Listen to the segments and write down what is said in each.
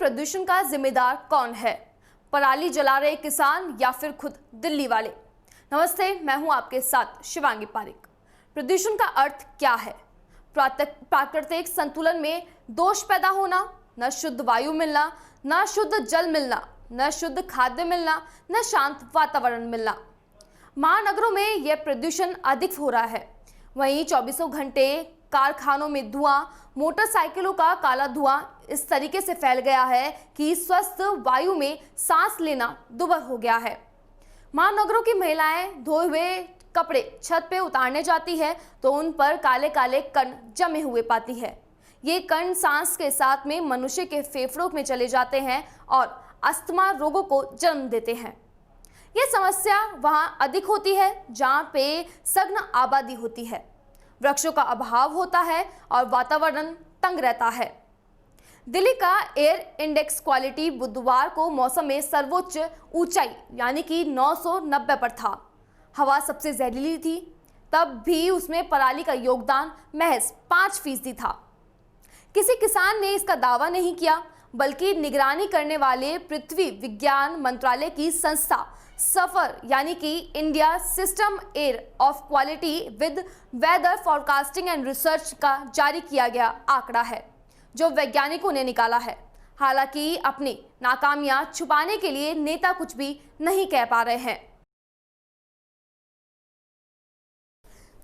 प्रदूषण का जिम्मेदार कौन है? पराली जला रहे किसान या फिर खुद दिल्ली वाले? नमस्ते, मैं हूं आपके साथ शिवांगी पारिक। प्रदूषण का अर्थ क्या है? प्राकृतिक संतुलन में दोष पैदा होना, न शुद्ध वायु मिलना, न शुद्ध जल मिलना, न शुद्ध खाद्य मिलना, न शांत वातावरण मिलना। महानगरों में यह प्रदूषण अधिक हो रहा है। वहीं 24 घंटे कारखानों में धुआं, मोटरसाइकिलों का काला धुआं इस तरीके से फैल गया है कि स्वस्थ वायु में सांस लेना दुर्लभ हो गया है। महानगरों की महिलाएं धोए हुए कपड़े छत पे उतारने जाती है तो उन पर काले काले कण जमे हुए पाती है। ये कण सांस के साथ में मनुष्य के फेफड़ों में चले जाते हैं और अस्थमा रोगों को जन्म देते हैं। यह समस्या वहां अधिक होती है जहां पे सघन आबादी होती है, वृक्षों का अभाव होता है और वातावरण तंग रहता है। दिल्ली का एयर इंडेक्स क्वालिटी बुधवार को मौसम में सर्वोच्च ऊंचाई यानी कि 990 पर था। हवा सबसे जहरीली थी, तब भी उसमें पराली का योगदान महज 5% था। किसी किसान ने इसका दावा नहीं किया, बल्कि निगरानी करने वाले पृथ्वी विज्ञान मंत्रालय की संस्था सफर यानी कि India system air of quality with weather forecasting and research का जारी किया गया आंकड़ा है, जो वैज्ञानिकों ने निकाला है। हालांकि अपनी नाकामियां छुपाने के लिए नेता कुछ भी नहीं कह पा रहे हैं।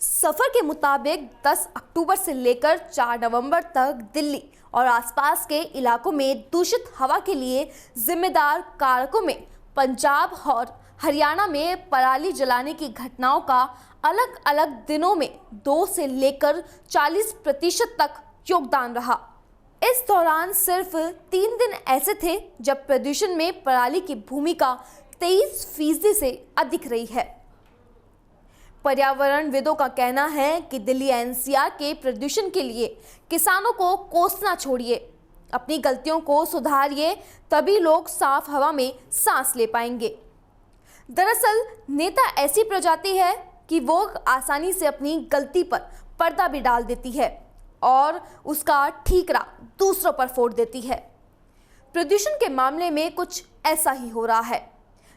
सफर के मुताबिक 10 अक्टूबर से लेकर 4 नवंबर तक दिल्ली और आसपास के इलाकों में दूषित हवा के लिए जिम्मेदार कारकों में पंजाब और हरियाणा में पराली जलाने की घटनाओं का अलग अलग दिनों में 2 से लेकर 40% तक योगदान रहा। इस दौरान सिर्फ 3 दिन ऐसे थे जब प्रदूषण में पराली की भूमिका 23% से अधिक रही है। पर्यावरणविदों का कहना है कि दिल्ली एनसीआर के प्रदूषण के लिए किसानों को कोसना छोड़िए, अपनी गलतियों को सुधारिए, तभी लोग साफ हवा में सांस ले पाएंगे। दरअसल नेता ऐसी प्रजाति है कि वो आसानी से अपनी गलती पर पर्दा भी डाल देती है और उसका ठीकरा दूसरों पर फोड़ देती है। प्रदूषण के मामले में कुछ ऐसा ही हो रहा है,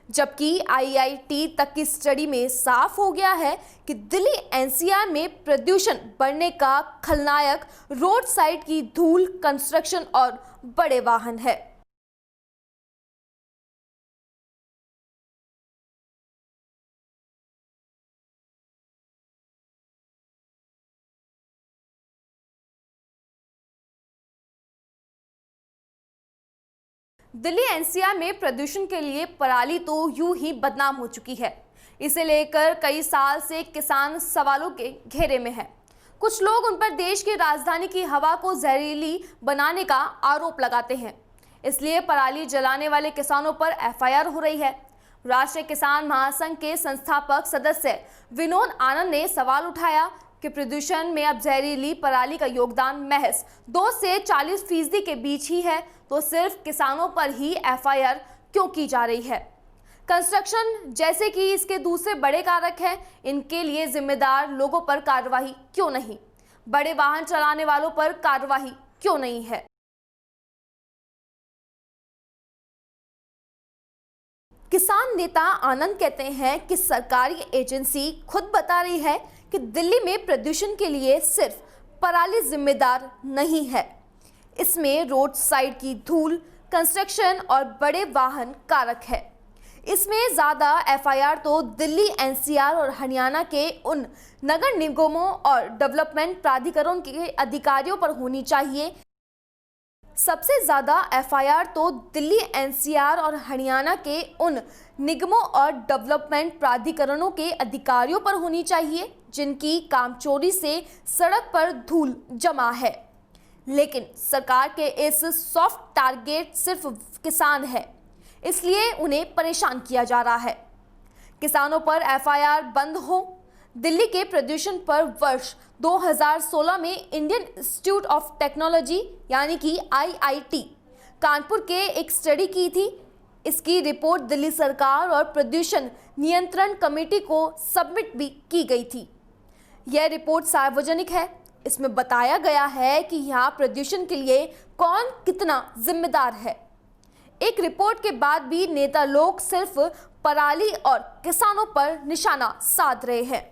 जबकि आईआईटी तक की स्टडी में साफ हो गया है कि दिल्ली एनसीआर में प्रदूषण बढ़ने का खलनायक रोड साइड की धूल, कंस्ट्रक्शन और बड़े वाहन है। दिल्ली एनसीआर में प्रदूषण के लिए पराली तो यूं ही बदनाम हो चुकी है। इसे लेकर कई साल से किसान सवालों के घेरे में है। कुछ लोग उन पर देश की राजधानी की हवा को जहरीली बनाने का आरोप लगाते हैं, इसलिए पराली जलाने वाले किसानों पर एफआईआर हो रही है। राष्ट्रीय किसान महासंघ के संस्थापक सदस्य विनोद आनंद ने सवाल उठाया कि प्रदूषण में अब जहरीली पराली का योगदान महज 2 से 40% के बीच ही है, तो सिर्फ किसानों पर ही एफआईआर क्यों की जा रही है? कंस्ट्रक्शन जैसे कि इसके दूसरे बड़े कारक हैं, इनके लिए जिम्मेदार लोगों पर कार्रवाई क्यों नहीं? बड़े वाहन चलाने वालों पर कार्रवाई क्यों नहीं है? किसान नेता आनंद कहते हैं कि सरकारी एजेंसी खुद बता रही है कि दिल्ली में प्रदूषण के लिए सिर्फ पराली जिम्मेदार नहीं है, इसमें रोड साइड की धूल, कंस्ट्रक्शन और बड़े वाहन कारक है। इसमें ज़्यादा एफआईआर तो दिल्ली एनसीआर और हरियाणा के उन नगर निगमों और डेवलपमेंट प्राधिकरणों के अधिकारियों पर होनी चाहिए। सबसे ज़्यादा एफआईआर तो दिल्ली एनसीआर और हरियाणा के उन निगमों और डेवलपमेंट प्राधिकरणों के अधिकारियों पर होनी चाहिए जिनकी कामचोरी से सड़क पर धूल जमा है। लेकिन सरकार के इस सॉफ्ट टारगेट सिर्फ किसान है, इसलिए उन्हें परेशान किया जा रहा है। किसानों पर एफआईआर बंद हो। दिल्ली के प्रदूषण पर वर्ष 2016 में इंडियन इंस्टीट्यूट ऑफ टेक्नोलॉजी यानी कि आईआईटी कानपुर के एक स्टडी की थी। इसकी रिपोर्ट दिल्ली सरकार और प्रदूषण नियंत्रण कमेटी को सबमिट भी की गई थी। यह रिपोर्ट सार्वजनिक है। इसमें बताया गया है कि यहाँ प्रदूषण के लिए कौन कितना जिम्मेदार है। एक रिपोर्ट के बाद भी नेता लोग सिर्फ पराली और किसानों पर निशाना साध रहे हैं।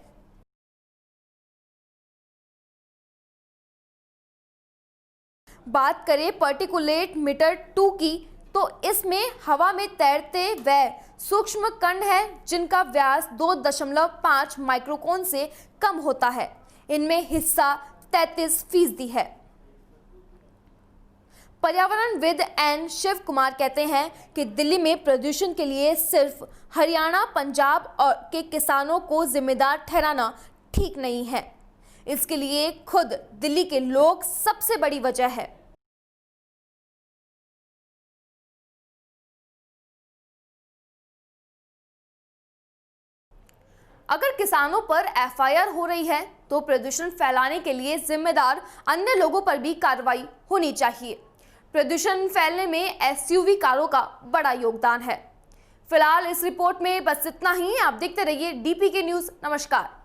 बात करें पार्टिकुलेट मीटर 2 की, तो इसमें हवा में तैरते वह सूक्ष्म कण है जिनका व्यास 2.5 माइक्रोन से कम होता है। इनमें हिस्सा 33% है। पर्यावरणविद एन शिव कुमार कहते हैं कि दिल्ली में प्रदूषण के लिए सिर्फ हरियाणा, पंजाब और के किसानों को जिम्मेदार ठहराना ठीक नहीं है। इसके लिए खुद दिल्ली के लोग सबसे बड़ी वजह है। अगर किसानों पर एफआईआर हो रही है तो प्रदूषण फैलाने के लिए जिम्मेदार अन्य लोगों पर भी कार्रवाई होनी चाहिए। प्रदूषण फैलने में एसयूवी कारों का बड़ा योगदान है। फिलहाल इस रिपोर्ट में बस इतना ही। आप देखते रहिए डीपीके न्यूज़। नमस्कार।